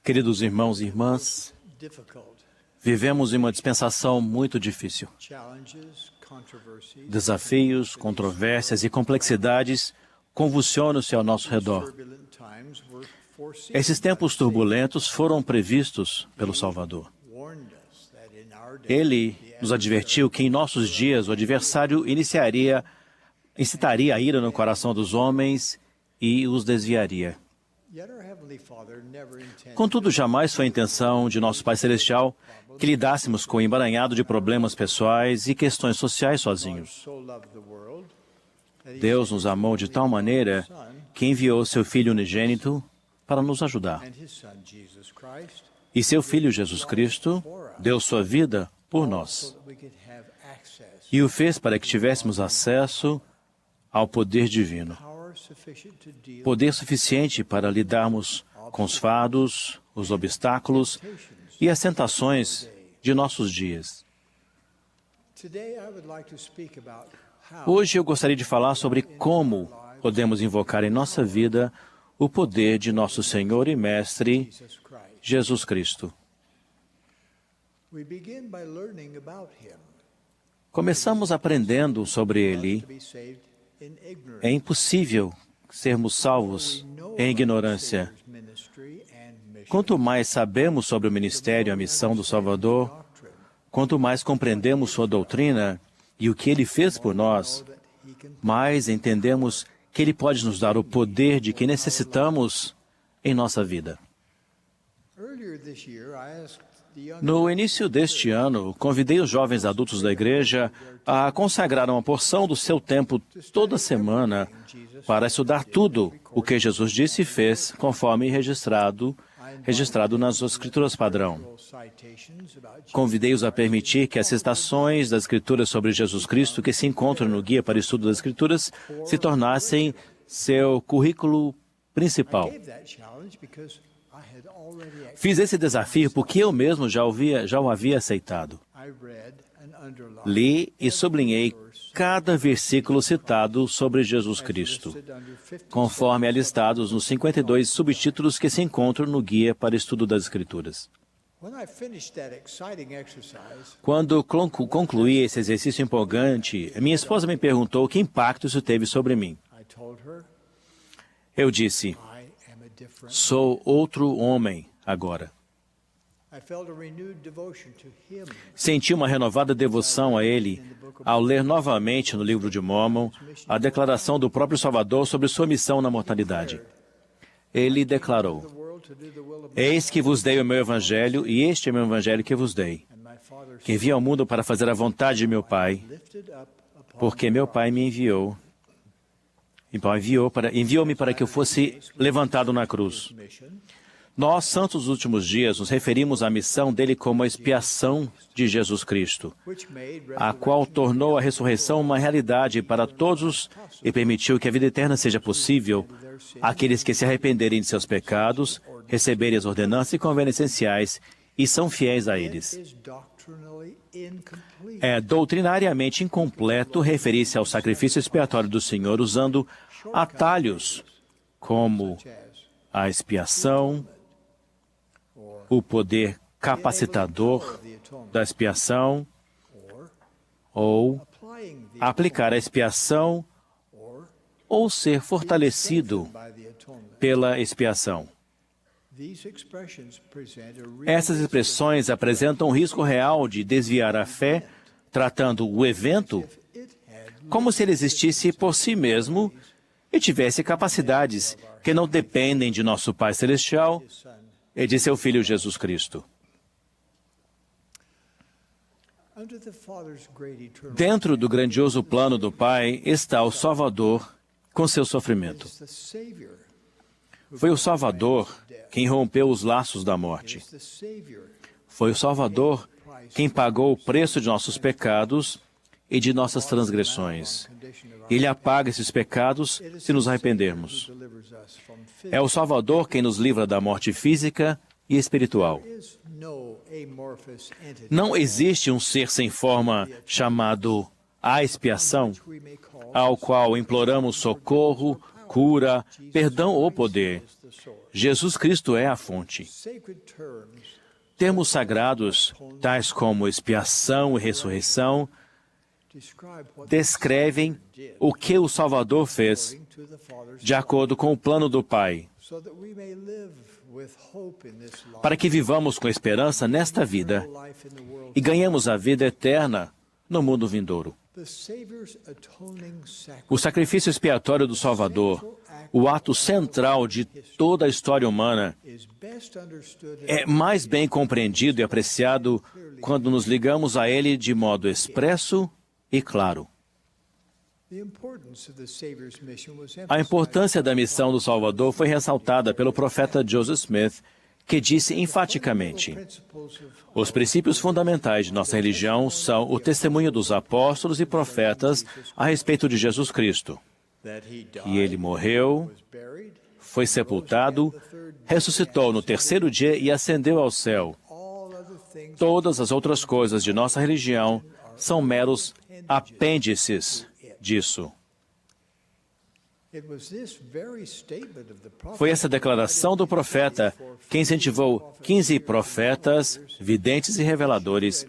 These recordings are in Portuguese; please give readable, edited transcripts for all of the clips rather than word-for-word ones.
Queridos irmãos e irmãs, vivemos em uma dispensação muito difícil. Desafios, controvérsias e complexidades convulsionam-se ao nosso redor. Esses tempos turbulentos foram previstos pelo Salvador. Ele nos advertiu que em nossos dias o adversário incitaria a ira no coração dos homens e os desviaria. Contudo, jamais foi a intenção de nosso Pai Celestial que lidássemos com o emaranhado de problemas pessoais e questões sociais sozinhos. Deus nos amou de tal maneira que enviou seu Filho unigênito para nos ajudar. E seu Filho Jesus Cristo deu sua vida por nós. E o fez para que tivéssemos acesso ao poder divino. Poder suficiente para lidarmos com os fardos, os obstáculos e as tentações de nossos dias. Hoje eu gostaria de falar sobre como podemos invocar em nossa vida o poder de nosso Senhor e Mestre, Jesus Cristo. Começamos aprendendo sobre Ele. É impossível sermos salvos em ignorância. Quanto mais sabemos sobre o ministério e a missão do Salvador, quanto mais compreendemos sua doutrina e o que Ele fez por nós, mais entendemos que Ele pode nos dar o poder de que necessitamos em nossa vida. No início deste ano, convidei os jovens adultos da igreja a consagrar uma porção do seu tempo toda semana para estudar tudo o que Jesus disse e fez, conforme registrado nas Escrituras padrão. Convidei-os a permitir que as citações das Escrituras sobre Jesus Cristo que se encontram no Guia para o Estudo das Escrituras se tornassem seu currículo principal. Fiz esse desafio porque eu mesmo já o havia aceitado. Li e sublinhei cada versículo citado sobre Jesus Cristo, conforme alistados nos 52 subtítulos que se encontram no Guia para o Estudo das Escrituras. Quando concluí esse exercício empolgante, minha esposa me perguntou que impacto isso teve sobre mim. Eu disse: sou outro homem agora. Senti uma renovada devoção a Ele ao ler novamente no livro de Mórmon a declaração do próprio Salvador sobre sua missão na mortalidade. Ele declarou: eis que vos dei o meu evangelho, e este é o meu evangelho que vos dei, que envia ao mundo para fazer a vontade de meu Pai, porque meu Pai me enviou. Então, enviou-me para que eu fosse levantado na cruz. Nós, santos dos últimos dias, nos referimos à missão dele como a expiação de Jesus Cristo, a qual tornou a ressurreição uma realidade para todos e permitiu que a vida eterna seja possível àqueles que se arrependerem de seus pecados, receberem as ordenanças e convênios essenciais e são fiéis a eles. É doutrinariamente incompleto referir-se ao sacrifício expiatório do Senhor usando atalhos como a expiação, o poder capacitador da expiação, ou aplicar a expiação, ou ser fortalecido pela expiação. Essas expressões apresentam um risco real de desviar a fé, tratando o evento como se ele existisse por si mesmo e tivesse capacidades que não dependem de nosso Pai Celestial e de seu Filho Jesus Cristo. Dentro do grandioso plano do Pai está o Salvador com seu sofrimento. Foi o Salvador quem rompeu os laços da morte. Foi o Salvador quem pagou o preço de nossos pecados e de nossas transgressões. Ele apaga esses pecados se nos arrependermos. É o Salvador quem nos livra da morte física e espiritual. Não existe um ser sem forma chamado a expiação, ao qual imploramos socorro cura, perdão ou poder. Jesus Cristo é a fonte. Termos sagrados, tais como expiação e ressurreição, descrevem o que o Salvador fez, de acordo com o plano do Pai, para que vivamos com esperança nesta vida e ganhemos a vida eterna no mundo vindouro. O sacrifício expiatório do Salvador, o ato central de toda a história humana, é mais bem compreendido e apreciado quando nos ligamos a ele de modo expresso e claro. A importância da missão do Salvador foi ressaltada pelo profeta Joseph Smith, que disse enfaticamente: os princípios fundamentais de nossa religião são o testemunho dos apóstolos e profetas a respeito de Jesus Cristo. E ele morreu, foi sepultado, ressuscitou no terceiro dia e ascendeu ao céu. Todas as outras coisas de nossa religião são meros apêndices disso. Foi essa declaração do profeta que incentivou 15 profetas, videntes e reveladores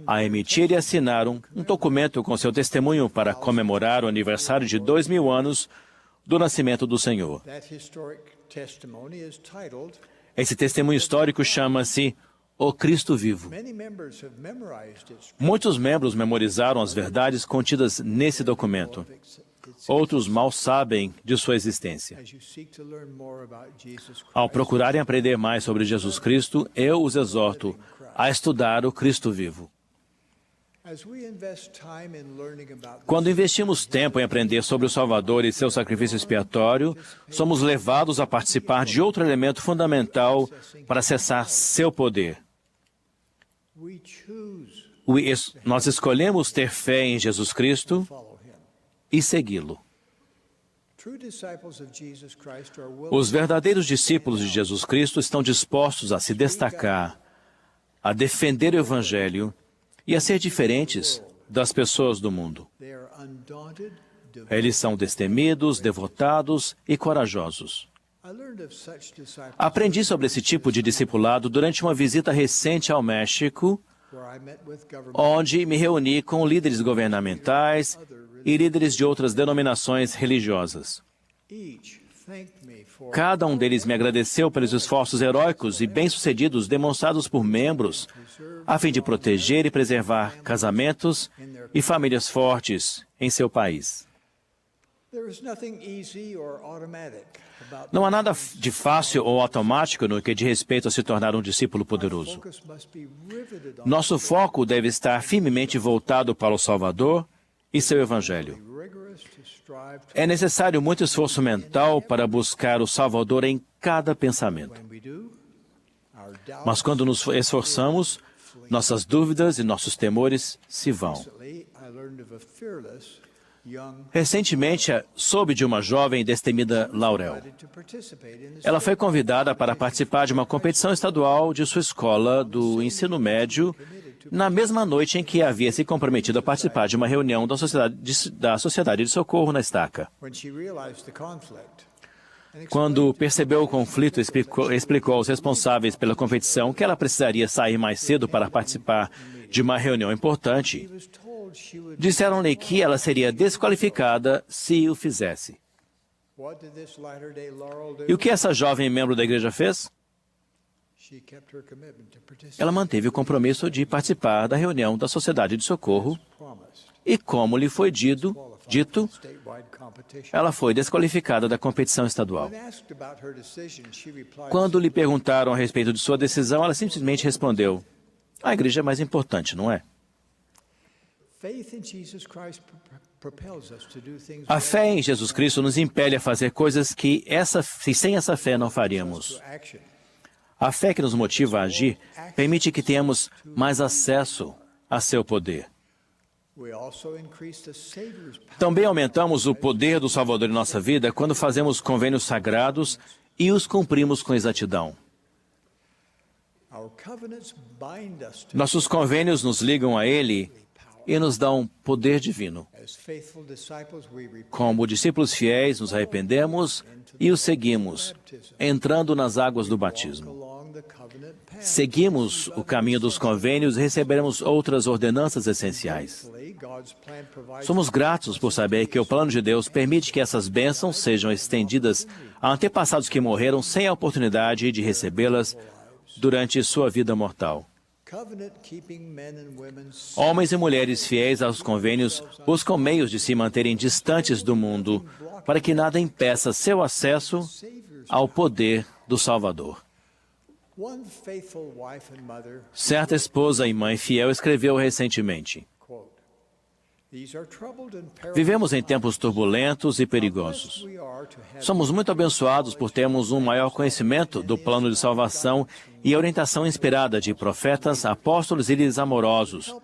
a emitir e assinar um documento com seu testemunho para comemorar o aniversário de 2000 anos do nascimento do Senhor. Esse testemunho histórico chama-se O Cristo Vivo. Muitos membros memorizaram as verdades contidas nesse documento. Outros mal sabem de sua existência. Ao procurarem aprender mais sobre Jesus Cristo, eu os exorto a estudar o Cristo Vivo. Quando investimos tempo em aprender sobre o Salvador e seu sacrifício expiatório, somos levados a participar de outro elemento fundamental para acessar seu poder. Nós escolhemos ter fé em Jesus Cristo e segui-lo. Os verdadeiros discípulos de Jesus Cristo estão dispostos a se destacar, a defender o Evangelho e a ser diferentes das pessoas do mundo. Eles são destemidos, devotados e corajosos. Aprendi sobre esse tipo de discipulado durante uma visita recente ao México, onde me reuni com líderes governamentais e líderes de outras denominações religiosas. Cada um deles me agradeceu pelos esforços heróicos e bem-sucedidos demonstrados por membros a fim de proteger e preservar casamentos e famílias fortes em seu país. Não há nada de fácil ou automático no que diz respeito a se tornar um discípulo poderoso. Nosso foco deve estar firmemente voltado para o Salvador e seu Evangelho. É necessário muito esforço mental para buscar o Salvador em cada pensamento. Mas quando nos esforçamos, nossas dúvidas e nossos temores se vão. Recentemente, soube de uma jovem destemida Laurel. Ela foi convidada para participar de uma competição estadual de sua escola do ensino médio na mesma noite em que havia se comprometido a participar de uma reunião da Sociedade de Socorro na Estaca. Quando percebeu o conflito, explicou aos responsáveis pela competição que ela precisaria sair mais cedo para participar de uma reunião importante. Disseram-lhe que ela seria desqualificada se o fizesse. E o que essa jovem membro da igreja fez? Ela manteve o compromisso de participar da reunião da Sociedade de Socorro e, como lhe foi dito, ela foi desqualificada da competição estadual. Quando lhe perguntaram a respeito de sua decisão, ela simplesmente respondeu: a igreja é mais importante, não é? A fé em Jesus Cristo nos impele a fazer coisas que sem essa fé não faríamos. A fé que nos motiva a agir permite que tenhamos mais acesso a seu poder. Também aumentamos o poder do Salvador em nossa vida quando fazemos convênios sagrados e os cumprimos com exatidão. Nossos convênios nos ligam a Ele e nos dá um poder divino. Como discípulos fiéis, nos arrependemos e o seguimos, entrando nas águas do batismo. Seguimos o caminho dos convênios e receberemos outras ordenanças essenciais. Somos gratos por saber que o plano de Deus permite que essas bênçãos sejam estendidas a antepassados que morreram sem a oportunidade de recebê-las durante sua vida mortal. Homens e mulheres fiéis aos convênios buscam meios de se manterem distantes do mundo para que nada impeça seu acesso ao poder do Salvador. Certa esposa e mãe fiel escreveu recentemente: vivemos em tempos turbulentos e perigosos. Somos muito abençoados por termos um maior conhecimento do plano de salvação e a orientação inspirada de profetas, apóstolos e líderes amorosos,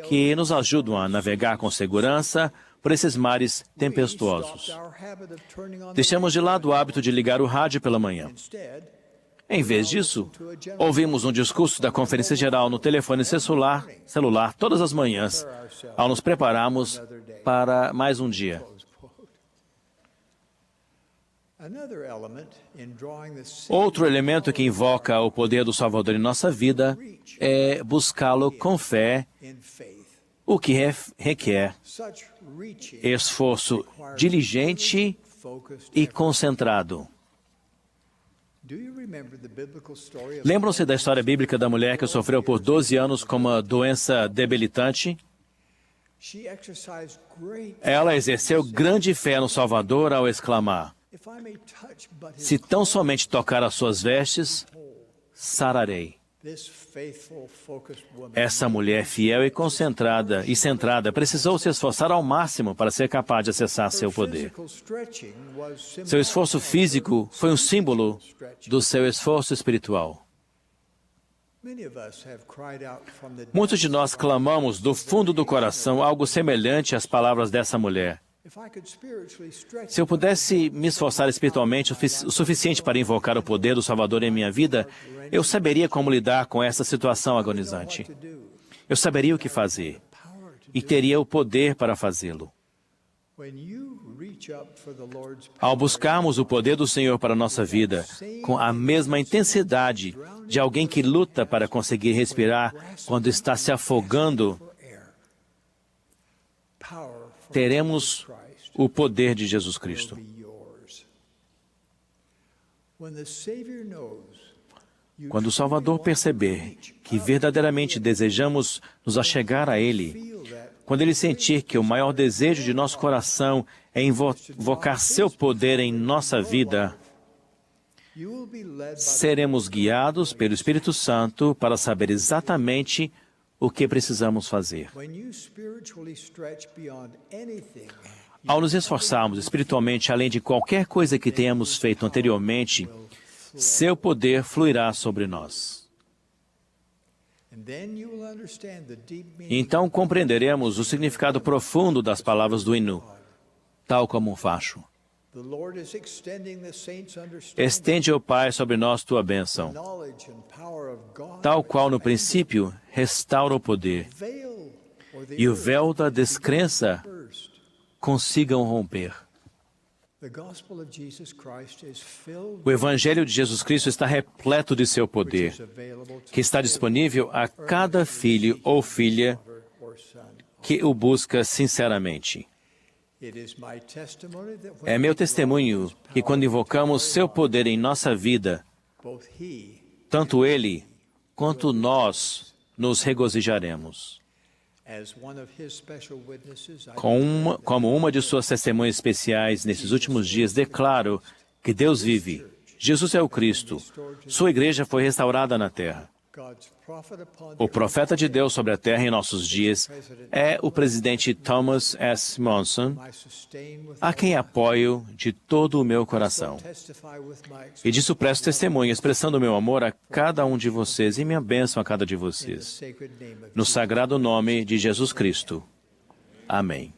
que nos ajudam a navegar com segurança por esses mares tempestuosos. Deixamos de lado o hábito de ligar o rádio pela manhã. Em vez disso, ouvimos um discurso da Conferência Geral no telefone celular todas as manhãs, ao nos prepararmos para mais um dia. Outro elemento que invoca o poder do Salvador em nossa vida é buscá-lo com fé, o que requer esforço diligente e concentrado. Lembram-se da história bíblica da mulher que sofreu por 12 anos com uma doença debilitante? Ela exerceu grande fé no Salvador ao exclamar: se tão somente tocar as suas vestes, sararei. Essa mulher fiel e concentrada e centrada precisou se esforçar ao máximo para ser capaz de acessar seu poder. Seu esforço físico foi um símbolo do seu esforço espiritual. Muitos de nós clamamos do fundo do coração algo semelhante às palavras dessa mulher. Se eu pudesse me esforçar espiritualmente o suficiente para invocar o poder do Salvador em minha vida, eu saberia como lidar com essa situação agonizante. Eu saberia o que fazer e teria o poder para fazê-lo. Ao buscarmos o poder do Senhor para a nossa vida, com a mesma intensidade de alguém que luta para conseguir respirar quando está se afogando, teremos o poder de Jesus Cristo. Quando o Salvador perceber que verdadeiramente desejamos nos achegar a Ele, quando Ele sentir que o maior desejo de nosso coração é invocar seu poder em nossa vida, seremos guiados pelo Espírito Santo para saber exatamente o que precisamos fazer. Ao nos esforçarmos espiritualmente além de qualquer coisa que tenhamos feito anteriormente, seu poder fluirá sobre nós. Então compreenderemos o significado profundo das palavras do hino, tal como um facho. Estende, ó Pai, sobre nós tua bênção, tal qual no princípio restaura o poder, e o véu da descrença consigam romper. O Evangelho de Jesus Cristo está repleto de seu poder, que está disponível a cada filho ou filha que o busca sinceramente. É meu testemunho que quando invocamos seu poder em nossa vida, tanto Ele quanto nós nos regozijaremos. Como uma de suas testemunhas especiais nesses últimos dias, declaro que Deus vive. Jesus é o Cristo. Sua igreja foi restaurada na terra. O profeta de Deus sobre a terra em nossos dias é o presidente Thomas S. Monson, a quem apoio de todo o meu coração. E disso presto testemunho, expressando o meu amor a cada um de vocês e minha bênção a cada de vocês. No sagrado nome de Jesus Cristo. Amém.